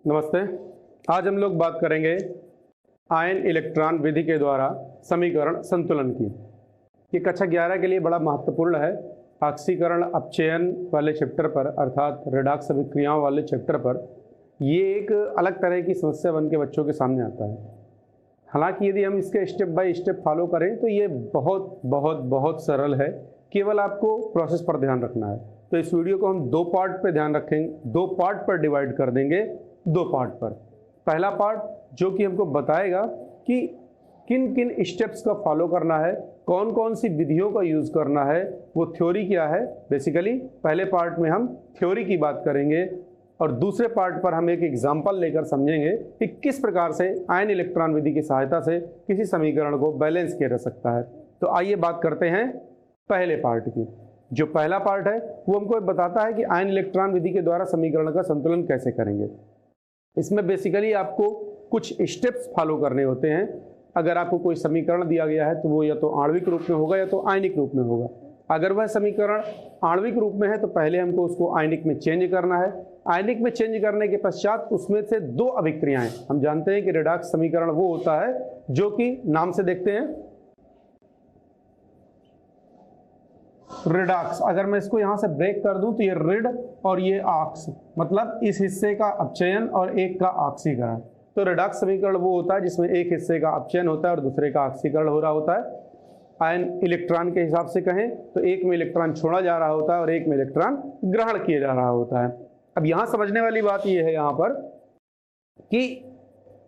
नमस्ते। आज हम लोग बात करेंगे आयन इलेक्ट्रॉन विधि के द्वारा समीकरण संतुलन की। ये कक्षा 11 के लिए बड़ा महत्वपूर्ण है। ऑक्सीकरण अपचयन वाले चैप्टर पर अर्थात रेडॉक्स अभिक्रियाओं वाले चैप्टर पर ये एक अलग तरह की समस्या बन के बच्चों के सामने आता है। हालांकि यदि हम इसके स्टेप बाय स्टेप फॉलो करें तो ये बहुत बहुत बहुत सरल है। केवल आपको प्रोसेस पर ध्यान रखना है। तो इस वीडियो को हम दो पार्ट पर ध्यान रखेंगे, दो पार्ट पर डिवाइड कर देंगे। दो पार्ट पर पहला पार्ट जो कि हमको बताएगा कि किन किन स्टेप्स का फॉलो करना है, कौन कौन सी विधियों का यूज़ करना है, वो थ्योरी क्या है। बेसिकली पहले पार्ट में हम थ्योरी की बात करेंगे और दूसरे पार्ट पर हम एक एग्जाम्पल लेकर समझेंगे कि किस प्रकार से आयन इलेक्ट्रॉन विधि की सहायता से किसी समीकरण को बैलेंस किया जा सकता है। तो आइए बात करते हैं पहले पार्ट की। जो पहला पार्ट है वो हमको बताता है कि आयन इलेक्ट्रॉन विधि के द्वारा समीकरण का संतुलन कैसे करेंगे। इसमें बेसिकली आपको कुछ स्टेप्स फॉलो करने होते हैं। अगर आपको कोई समीकरण दिया गया है तो वो या तो आणविक रूप में होगा या तो आयनिक रूप में होगा। अगर वह समीकरण आणविक रूप में है तो पहले हमको उसको आयनिक में चेंज करना है। आयनिक में चेंज करने के पश्चात उसमें से दो अभिक्रियाएं, हम जानते हैं कि रेडॉक्स समीकरण वो होता है जो कि नाम से देखते हैं रिडॉक्स। अगर मैं इसको यहां से ब्रेक कर दूं तो ये रिड और ये ऑक्स, मतलब इस हिस्से का अपचयन और एक का ऑक्सीकरण। तो रिडॉक्स समीकरण वो होता है जिसमें एक हिस्से का अपचयन होता है और दूसरे का ऑक्सीकरण हो रहा होता है। आयन इलेक्ट्रॉन के हिसाब से कहें तो एक में इलेक्ट्रॉन छोड़ा जा रहा होता है और एक में इलेक्ट्रॉन ग्रहण किया जा रहा होता है। अब यहां समझने वाली बात यह है यहां पर कि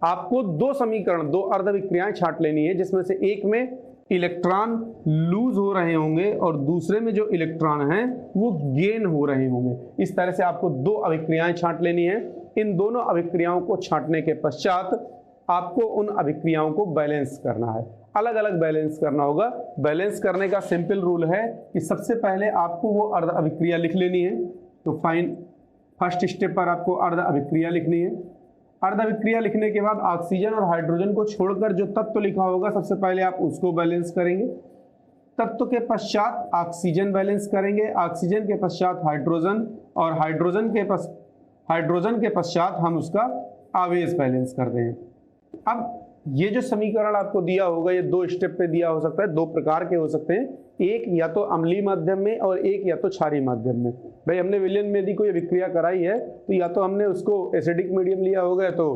आपको दो समीकरण, दो अर्धविक्रियाएं छांट लेनी है, जिसमें से एक में इलेक्ट्रॉन लूज हो रहे होंगे और दूसरे में जो इलेक्ट्रॉन हैं वो गेन हो रहे होंगे। इस तरह से आपको दो अभिक्रियाएं छांट लेनी है। इन दोनों अभिक्रियाओं को छांटने के पश्चात आपको उन अभिक्रियाओं को बैलेंस करना है, अलग अलग बैलेंस करना होगा। बैलेंस करने का सिंपल रूल है कि सबसे पहले आपको वो अर्ध अभिक्रिया लिख लेनी है। तो फर्स्ट स्टेप पर आपको अर्ध अभिक्रिया लिखनी है। अर्ध अभिक्रिया लिखने के बाद ऑक्सीजन और हाइड्रोजन को छोड़कर जो तत्व लिखा होगा सबसे पहले आप उसको बैलेंस करेंगे। तत्व के पश्चात ऑक्सीजन बैलेंस करेंगे, ऑक्सीजन के पश्चात हाइड्रोजन और हाइड्रोजन के पश्चात हम उसका आवेश बैलेंस करते हैं। अब ये जो समीकरण आपको दिया होगा ये दो स्टेप पे दिया हो सकता है, दो प्रकार के हो सकते हैं। एक या तो अम्लीय माध्यम में और एक या तो क्षारीय माध्यम में। भाई हमने विलयन में यदि कोई अभिक्रिया कराई है तो या तो हमने उसको एसिडिक मीडियम लिया होगा तो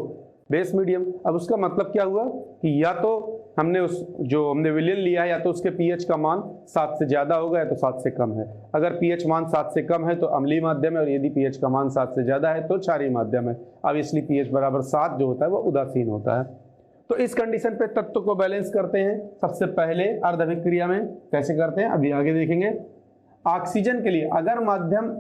बेस मीडियम। अब उसका मतलब क्या हुआ कि या तो हमने हमने विलयन लिया है या तो उसके पीएच का मान 7 से ज्यादा होगा या तो 7 से कम है। अगर पीएच मान 7 से कम है तो अम्लीय माध्यम है और यदि पीएच का मान 7 से ज्यादा है तो क्षारीय माध्यम है। अब इसलिए पीएच बराबर 7 जो होता है वो उदासीन होता है। तो इस कंडीशन पे तत्व को बैलेंस करते हैं सबसे पहले अर्ध अभिक्रिया में। कैसे करते हैं अभी आगे देखेंगे। ऑक्सीजन के लिए अगर माध्यम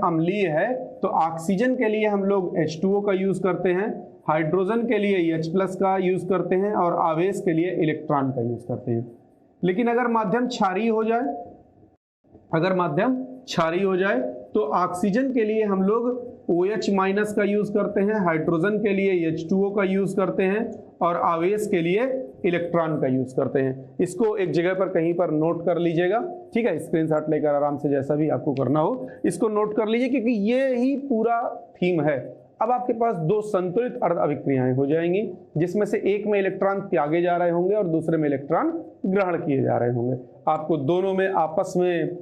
अम्लीय है तो ऑक्सीजन के लिए हम लोग H2O का यूज करते हैं, हाइड्रोजन के लिए H+ का यूज करते हैं और आवेश के लिए इलेक्ट्रॉन का यूज करते हैं। लेकिन अगर माध्यम क्षारीय हो जाए तो ऑक्सीजन के लिए हम लोग OH- का यूज करते हैं, हाइड्रोजन के लिए H2O का यूज करते हैं और आवेश के लिए इलेक्ट्रॉन का यूज करते हैं। इसको एक जगह पर कहीं पर नोट कर लीजिएगा, ठीक है। स्क्रीनशॉट लेकर आराम से जैसा भी आपको करना हो इसको नोट कर लीजिए, क्योंकि ये ही पूरा थीम है। अब आपके पास दो संतुलित अर्ध अभिक्रियाएं हो जाएंगी, जिसमें से एक में इलेक्ट्रॉन त्यागे जा रहे होंगे और दूसरे में इलेक्ट्रॉन ग्रहण किए जा रहे होंगे। आपको दोनों में आपस में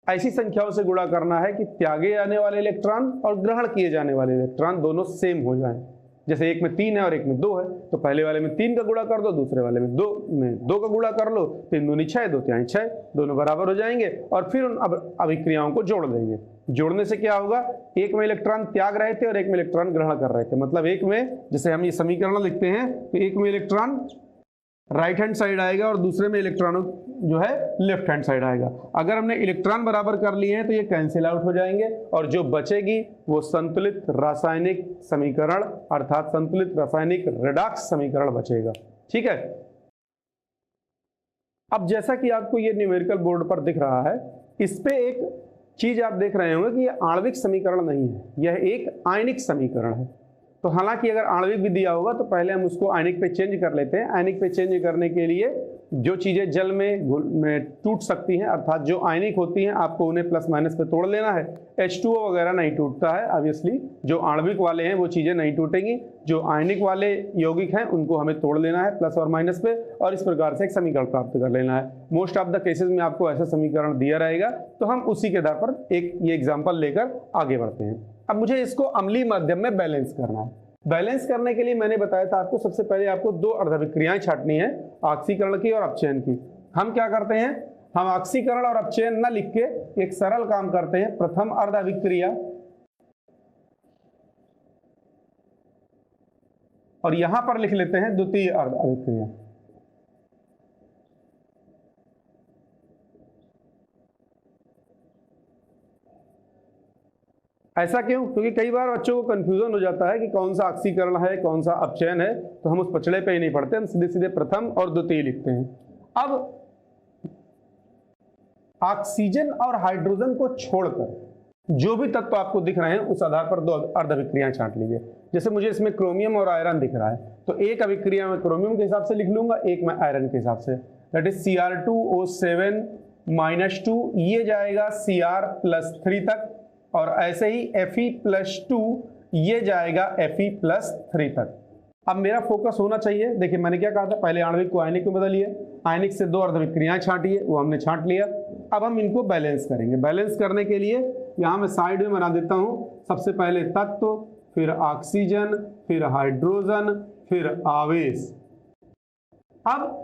ऐसी संख्याओं से गुणा करना है कि त्यागे जाने वाले इलेक्ट्रॉन और ग्रहण किए जाने वाले इलेक्ट्रॉन दोनों सेम हो जाएं। जैसे एक में 3 है और एक में 2 है तो पहले वाले में 3 का गुणा कर दो, दूसरे वाले में 2 का गुणा कर लो, 3 दूनी 6, 2 तिहाई 6, दोनों बराबर हो जाएंगे और फिर उन अभिक्रियाओं को जोड़ देंगे। जोड़ने से क्या होगा, एक में इलेक्ट्रॉन त्याग रहे थे और एक में इलेक्ट्रॉन ग्रहण कर रहे थे। मतलब एक में, जैसे हम ये समीकरण लिखते हैं तो एक में इलेक्ट्रॉन राइट हैंड साइड आएगा और दूसरे में इलेक्ट्रॉन जो है लेफ्ट हैंड साइड आएगा। अगर हमने इलेक्ट्रॉन बराबर कर लिए हैं तो ये कैंसिल आउट हो जाएंगे और जो बचेगी वो संतुलित रासायनिक समीकरण अर्थात संतुलित रासायनिक रेडॉक्स समीकरण बचेगा, ठीक है। अब जैसा कि आपको ये न्यूमेरिकल बोर्ड पर दिख रहा है, इस पे एक चीज आप देख रहे होंगे कि ये आणविक समीकरण नहीं है, यह एक आयनिक समीकरण है। तो हालांकि अगर आणविक भी दिया होगा तो पहले हम उसको आयनिक पे चेंज कर लेते हैं। आयनिक पे चेंज करने के लिए जो चीज़ें जल में टूट सकती हैं, अर्थात जो आयनिक होती हैं, आपको उन्हें प्लस माइनस पे तोड़ लेना है। H2O वगैरह नहीं टूटता है ऑब्वियसली, जो आणविक वाले हैं वो चीज़ें नहीं टूटेंगी, जो आयनिक वाले यौगिक हैं उनको हमें तोड़ लेना है प्लस और माइनस पे, और इस प्रकार से एक समीकरण प्राप्त कर लेना है। मोस्ट ऑफ द केसेस में आपको ऐसा समीकरण दिया रहेगा, तो हम उसी के आधार पर एक ये एग्जाम्पल लेकर आगे बढ़ते हैं। अब मुझे इसको अम्लीय माध्यम में बैलेंस करना है। बैलेंस करने के लिए मैंने बताया था आपको, सबसे पहले आपको दो अर्धविक्रियाएं छांटनी है, ऑक्सीकरण की और अपचयन की। हम क्या करते हैं, हम ऑक्सीकरण और अपचयन न लिख के एक सरल काम करते हैं। प्रथम अर्धविक्रिया और यहां पर लिख लेते हैं द्वितीय अर्धविक्रिया। ऐसा क्यों? क्योंकि कई बार बच्चों को कंफ्यूजन हो जाता है कि कौन सा ऑक्सीकरण है कौन सा अपचयन है, तो हम उस पचड़े पे ही नहीं पढ़ते, हम सीधे सीधे प्रथम और द्वितीय लिखते हैं। अब ऑक्सीजन और हाइड्रोजन को छोड़कर जो भी तत्व आपको दिख रहे हैं उस आधार पर दो अर्धविक्रियाएं छांट लीजिए। जैसे मुझे इसमें क्रोमियम और आयरन दिख रहा है, तो एक अभिक्रिया में क्रोमियम के हिसाब से लिख लूंगा, एक में आयरन के हिसाब से, दैट इज Cr2O7 -2, ये जाएगा Cr+3 तक, और ऐसे ही Fe+2 ये जाएगा Fe+3 तक। अब मेरा फोकस होना चाहिए, देखिए मैंने क्या कहा था, पहले आणविक को आयनिक में बदलिए, आयनिक से दो अर्धविक्रियाएं छांटिए, वो हमने छांट लिया। अब हम इनको बैलेंस करेंगे। बैलेंस करने के लिए यहाँ मैं साइड में बना देता हूँ, सबसे पहले तत्व, फिर ऑक्सीजन, फिर हाइड्रोजन, फिर आवेश। अब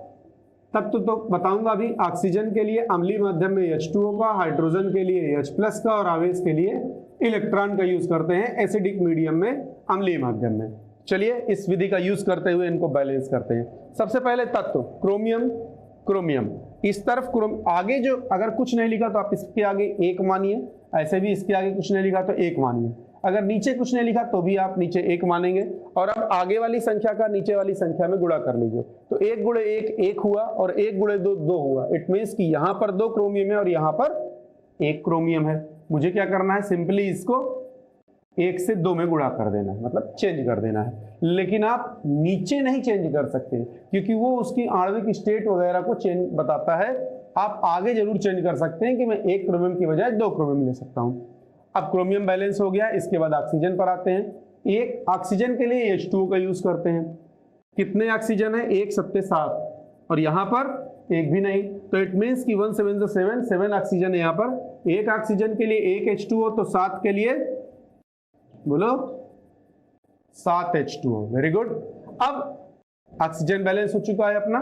तत्व तो बताऊंगा अभी, ऑक्सीजन के लिए अम्लीय माध्यम में H2O का, हाइड्रोजन के लिए H+ का, और आवेश के लिए इलेक्ट्रॉन का यूज करते हैं एसिडिक मीडियम में, अम्लीय माध्यम में। चलिए इस विधि का यूज करते हुए इनको बैलेंस करते हैं। सबसे पहले तत्व क्रोमियम, क्रोमियम इस तरफ आगे जो अगर कुछ नहीं लिखा तो आप इसके आगे 1 मानिए, ऐसे भी इसके आगे कुछ नहीं लिखा तो 1 मानिए, अगर नीचे कुछ नहीं लिखा तो भी आप नीचे 1 मानेंगे, और अब आगे वाली संख्या का नीचे वाली संख्या में गुणा कर लीजिए, तो 1 × 1 1 हुआ, और 1 × 2 2 हुआ। इट मीन्स कि यहाँ पर 2 क्रोमियम है और यहाँ पर 1 क्रोमियम है। मुझे क्या करना है, सिंपली इसको 1 से 2 में गुणा कर देना है, मतलब चेंज कर देना है। लेकिन आप नीचे नहीं चेंज कर सकते, क्योंकि वो उसकी आणविक स्टेट वगैरह को चेंज बताता है। आप आगे जरूर चेंज कर सकते हैं कि मैं 1 क्रोमियम की बजाय 2 क्रोमियम ले सकता हूं। अब क्रोमियम बैलेंस हो गया, इसके बाद ऑक्सीजन पर आते हैं। एक ऑक्सीजन के लिए H2O का यूज करते हैं। कितने ऑक्सीजन है, 1 7 7, और यहां पर एक भी नहीं, तो इट मीन्स कि 1 7 7 7 ऑक्सीजन है यहाँ पर। एक ऑक्सीजन के लिए 1 H2O, तो 7 के लिए बोलो 7 H2O। Very good. अब ऑक्सीजन बैलेंस हो चुका है अपना।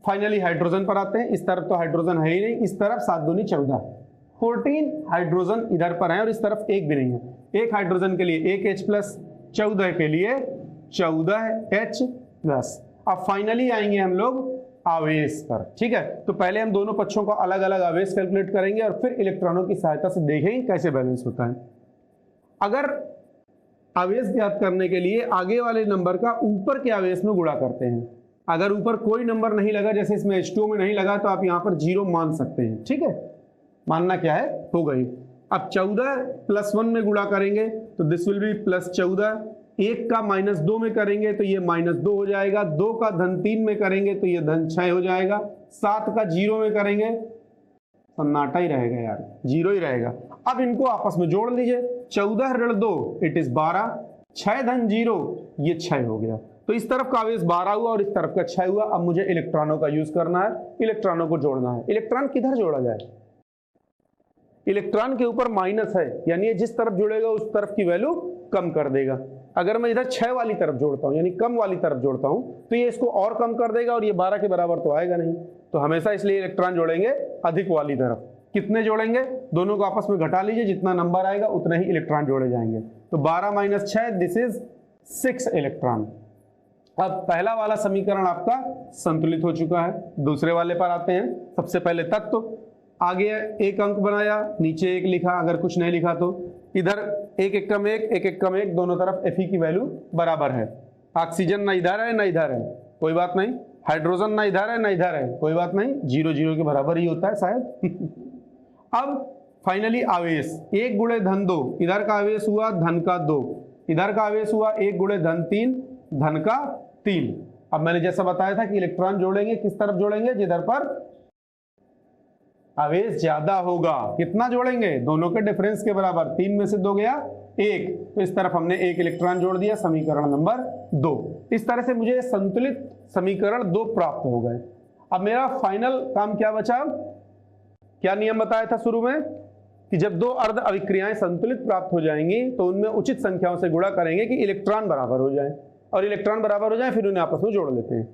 फाइनली हाइड्रोजन पर आते हैं। इस तरफ तो हाइड्रोजन है ही नहीं, इस तरफ 7 दूनी 14, 14 हाइड्रोजन इधर पर है और इस तरफ एक भी नहीं है। एक हाइड्रोजन के लिए 1 H+, 14 के लिए 14 H+। अब फाइनली आएंगे हम लोग आवेश पर, ठीक है। तो पहले हम दोनों पक्षों का अलग अलग आवेश कैलकुलेट करेंगे और फिर इलेक्ट्रॉनों की सहायता से देखेंगे कैसे बैलेंस होता है। अगर आवेश ज्ञात करने के लिए आगे वाले नंबर का ऊपर के आवेश में गुणा करते हैं। अगर ऊपर कोई नंबर नहीं लगा, जैसे इसमें H2O में नहीं लगा, तो आप यहाँ पर 0 मान सकते हैं, ठीक है। मानना क्या है, हो गई। अब 14 + 1 में गुणा करेंगे तो दिस विल बी +14। 1 का -2 में करेंगे तो ये -2 हो जाएगा। 2 का -3 में करेंगे तो ये -6 हो जाएगा। 7 का 0 में करेंगे, सन्नाटा ही रहेगा यार, 0 ही रहेगा। अब इनको आपस में जोड़ लीजिए। 14 ऋण 2 इट इज 12, 6 धन 0 ये 6 हो गया। तो इस तरफ का आवेश 12 हुआ और इस तरफ का 6 हुआ। अब मुझे इलेक्ट्रॉनों का यूज करना है, इलेक्ट्रॉनों को जोड़ना है। इलेक्ट्रॉन किधर जोड़ा जाए, इलेक्ट्रॉन के ऊपर माइनस है, यानी ये जिस तरफ जुड़ेगा उस तरफ की वैल्यू कम कर देगा। अगर मैं इधर 6 वाली तरफ जोड़ता हूं, यानी कम वाली तरफ जोड़ता हूं, तो ये इसको और कम कर देगा और ये 12 के बराबर तो आएगा नहीं। तो हमेशा इसलिए इलेक्ट्रॉन जोड़ेंगे अधिक वाली तरफ। कितने जोड़ेंगे, दोनों को आपस में घटा लीजिए, जितना नंबर आएगा उतने ही इलेक्ट्रॉन जोड़े जाएंगे। तो 12 - 6 दिस इज 6 इलेक्ट्रॉन। अब पहला वाला समीकरण आपका संतुलित हो चुका है। दूसरे वाले पर आते हैं। सबसे पहले तत्व, आगे 1 अंक बनाया, नीचे 1 लिखा, अगर कुछ नहीं लिखा तो इधर 1 1 कम 1 1 1 कम 1, दोनों तरफ Fe की वैल्यू बराबर है। ऑक्सीजन ना इधर है ना इधर है, कोई बात नहीं। हाइड्रोजन ना इधर है ना इधर है, कोई बात नहीं। 0 0 के बराबर ही होता है शायद। अब फाइनली आवेश 1 × धन 2, इधर का आवेश हुआ धन का 2, इधर का आवेश हुआ 1 × धन 3 धन का 3। अब मैंने जैसा बताया था कि इलेक्ट्रॉन जोड़ेंगे किस तरफ जोड़ेंगे, जिधर पर आवेश ज्यादा होगा। कितना जोड़ेंगे, दोनों के डिफरेंस के बराबर, 3 में से 2 गया 1, तो इस तरफ हमने 1 इलेक्ट्रॉन जोड़ दिया, समीकरण नंबर 2। इस तरह से मुझे संतुलित समीकरण 2 प्राप्त हो गए। अब मेरा फाइनल काम क्या बचा, क्या नियम बताया था शुरू में कि जब 2 अर्ध अभिक्रियाएं संतुलित प्राप्त हो जाएंगी तो उनमें उचित संख्याओं से गुणा करेंगे कि इलेक्ट्रॉन बराबर हो जाए, और इलेक्ट्रॉन बराबर हो जाए फिर उन्हें आपस में जोड़ लेते हैं।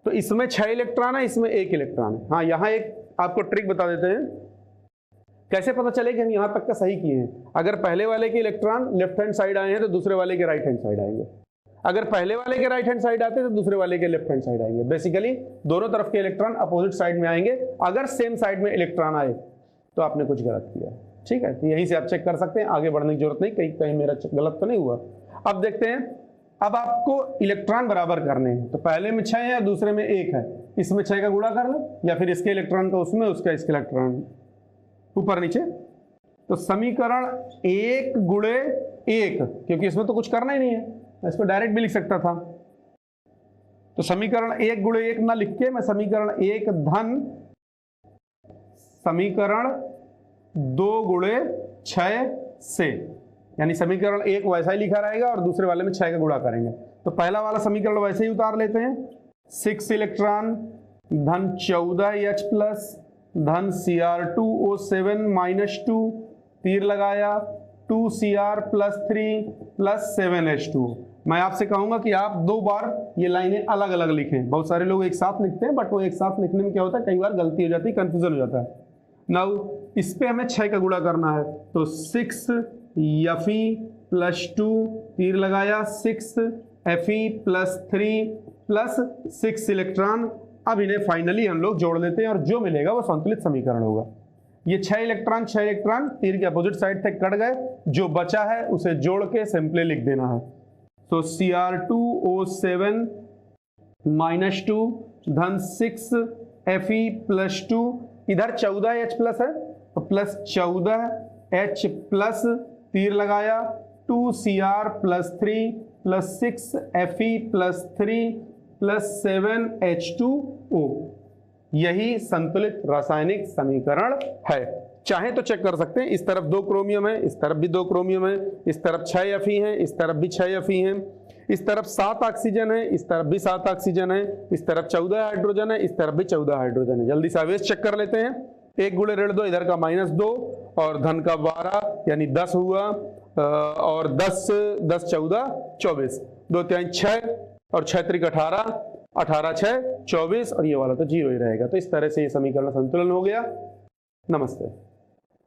तो इसमें 6 इलेक्ट्रॉन है, इसमें 1 इलेक्ट्रॉन है। हाँ, यहाँ एक आपको ट्रिक बता देते हैं कैसे पता चले कि हम यहाँ तक का सही किए हैं। अगर पहले वाले के इलेक्ट्रॉन लेफ्ट हैंड साइड आए हैं तो दूसरे वाले के राइट हैंड साइड आएंगे, अगर पहले वाले के राइट हैंड साइड आते हैं तो दूसरे वाले के लेफ्ट हैंड साइड आएंगे। बेसिकली दोनों तरफ के इलेक्ट्रॉन अपोजिट साइड में आएंगे। अगर सेम साइड में इलेक्ट्रॉन आए तो आपने कुछ गलत किया, ठीक है। तो यहीं से आप चेक कर सकते हैं, आगे बढ़ने की जरूरत नहीं, कहीं कहीं मेरा गलत तो नहीं हुआ। अब देखते हैं, अब आपको इलेक्ट्रॉन बराबर करने हैं, तो पहले में 6 है, दूसरे में 1 है, इसमें 6 का गुणा कर लो, या फिर इसके इलेक्ट्रॉन का उसमें, उसका इसके इलेक्ट्रॉन ऊपर नीचे। तो समीकरण 1 गुणे 1, क्योंकि इसमें तो कुछ करना ही नहीं है, मैं इसको डायरेक्ट भी लिख सकता था। तो समीकरण 1 गुणे 1 ना लिख के मैं समीकरण 1 धन समीकरण 2 गुणे 6 से, यानी समीकरण 1 वैसा ही लिखा रहेगा और दूसरे वाले में 6 का गुणा करेंगे। तो पहला वाला समीकरण वैसे ही उतार लेते हैं, 6 इलेक्ट्रॉन धन 14H प्लस धन Cr2O7 माइनस 2, तीर लगाया, 2Cr प्लस 3 प्लस 7H2। मैं आपसे कहूंगा कि आप 2 बार ये लाइनें अलग अलग लिखें। बहुत सारे लोग एक साथ लिखते हैं, बट वो एक साथ लिखने में क्या होता है, कई बार गलती हो जाती है, कंफ्यूजन हो जाता है। नाउ इस पे हमें 6 का गुणा करना है, तो 6 Fe प्लस 2, तीर लगाया, 6 Fe प्लस 3 प्लस 6 इलेक्ट्रॉन। अब इन्हें फाइनली हम लोग जोड़ लेते हैं और जो मिलेगा वो संतुलित समीकरण होगा। ये 6 इलेक्ट्रॉन तीर के अपोजिट साइड तक कट गए, जो बचा है उसे जोड़ के सिंपली लिख देना है। तो Cr2O7 माइनस 2 धन 6 Fe प्लस 2, इधर 14H प्लस है तो प्लस 14H प्लस, तीर लगाया, 2Cr plus 3 plus 6 Fe plus 3 plus 7H2O। यही संतुलित रासायनिक समीकरण है। चाहे तो चेक कर सकते हैं, इस तरफ 2 क्रोमियम है, इस तरफ भी 2 क्रोमियम है, इस तरफ 6 Fe है, इस तरफ भी 6 Fe है, इस तरफ 7 ऑक्सीजन है, इस तरफ भी 7 ऑक्सीजन है, इस तरफ 14 हाइड्रोजन है, इस तरफ भी 14 हाइड्रोजन है। जल्दी से आवेश चेक कर लेते हैं। 1 गुणे ऋण 2, इधर का -2 और धन का 12 यानी 10 हुआ, और 10 14 24, 2 3 6 और 6 3 18, 18 6 24, और ये वाला तो 0 ही रहेगा। तो इस तरह से ये समीकरण संतुलन हो गया। नमस्ते।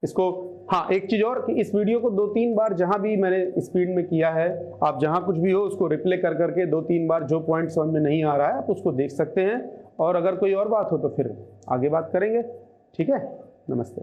इसको, हाँ, एक चीज और कि इस वीडियो को 2-3 बार जहां भी मैंने स्पीड में किया है, आप जहां कुछ भी हो उसको रिप्ले कर करके 2-3 बार, जो पॉइंट समझ में नहीं आ रहा है आप उसको देख सकते हैं, और अगर कोई और बात हो तो फिर आगे बात करेंगे। ठीक है, नमस्ते।